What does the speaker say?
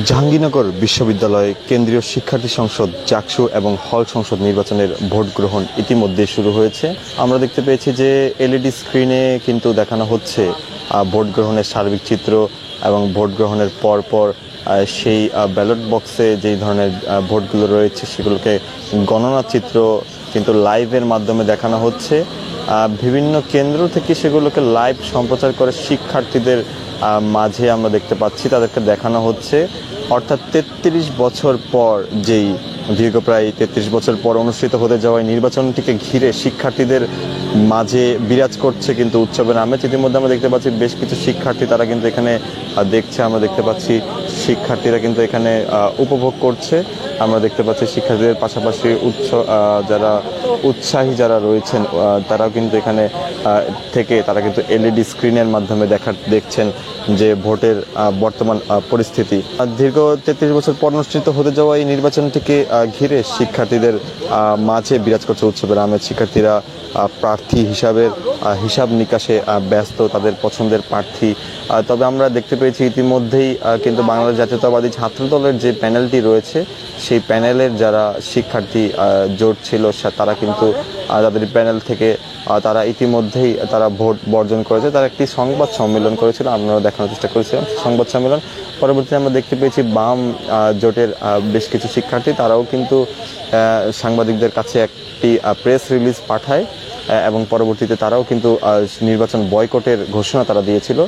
জাহাঙ্গীরনগর বিশ্ববিদ্যালয় কেন্দ্রীয় শিক্ষার্থী সংসদ জাকসু এবং হল সংসদ নির্বাচনের ভোট গ্রহণ ইতিমধ্যে শুরু হয়েছে। আমরা দেখতে পেয়েছি যে এলইডি স্ক্রিনে কিন্তু দেখানো হচ্ছে ভোট গ্রহণের সার্বিক চিত্র এবং ভোট গ্রহণের পর সেই ব্যালট বক্সে যেই ধরনের ভোটগুলো রয়েছে সেগুলোকে গণনা চিত্র কিন্তু লাইভের মাধ্যমে দেখানো হচ্ছে। বিভিন্ন কেন্দ্র থেকে সেগুলোকে লাইভ সম্প্রচার করে শিক্ষার্থীদের মাঝে আমরা দেখতে পাচ্ছি তাদেরকে দেখানো হচ্ছে। অর্থাৎ ৩৩ বছর পর যেই দীর্ঘ প্রায় ৩৩ বছর পর অনুষ্ঠিত হতে যাওয়া নির্বাচনটিকে ঘিরে শিক্ষার্থীদের মাঝে বিরাজ করছে কিন্তু উৎসবের আমেজ। ইতিমধ্যে আমরা দেখতে পাচ্ছি বেশ কিছু শিক্ষার্থী তারা কিন্তু এখানে দেখছে। আমরা দেখতে পাচ্ছি শিক্ষার্থীরা কিন্তু এখানে উপভোগ করছে। আমরা দেখতে পাচ্ছি শিক্ষার্থীদের পাশাপাশি যারা উৎসাহী যারা রয়েছেন তারাও কিন্তু এখানে থেকে তারা কিন্তু এলইডি স্ক্রিনের মাধ্যমে দেখছেন যে ভোটের বর্তমান পরিস্থিতি। দীর্ঘ ৩৩ বছর পর অনুষ্ঠিত হতে যাওয়া এই নির্বাচনটিকে ঘিরে শিক্ষার্থীদের মাঝে বিরাজ করছে উৎসবের আমেজ। শিক্ষার্থীরা প্রার্থী হিসাব নিকাশে ব্যস্ত, তাদের পছন্দের প্রার্থী। তবে আমরা দেখতে পেয়েছি ইতিমধ্যেই কিন্তু বাংলাদেশ জাতীয়তাবাদী ছাত্র দলের যে প্যানেলটি রয়েছে সেই প্যানেলের যারা শিক্ষার্থী জোট ছিল তারা কিন্তু তাদের প্যানেল থেকে তারা ইতিমধ্যেই তারা ভোট বর্জন করেছে। তারা একটি সংবাদ সম্মেলন করেছিল, আমরা দেখানোর চেষ্টা করেছিলাম সংবাদ সম্মেলন। পরবর্তীতে আমরা দেখতে পেয়েছি বাম জোটের বেশ কিছু শিক্ষার্থী তারাও কিন্তু সাংবাদিকদের কাছে একটি প্রেস রিলিজ পাঠায় এবং পরবর্তীতে তারাও কিন্তু নির্বাচন বয়কটের ঘোষণা তারা দিয়েছিল।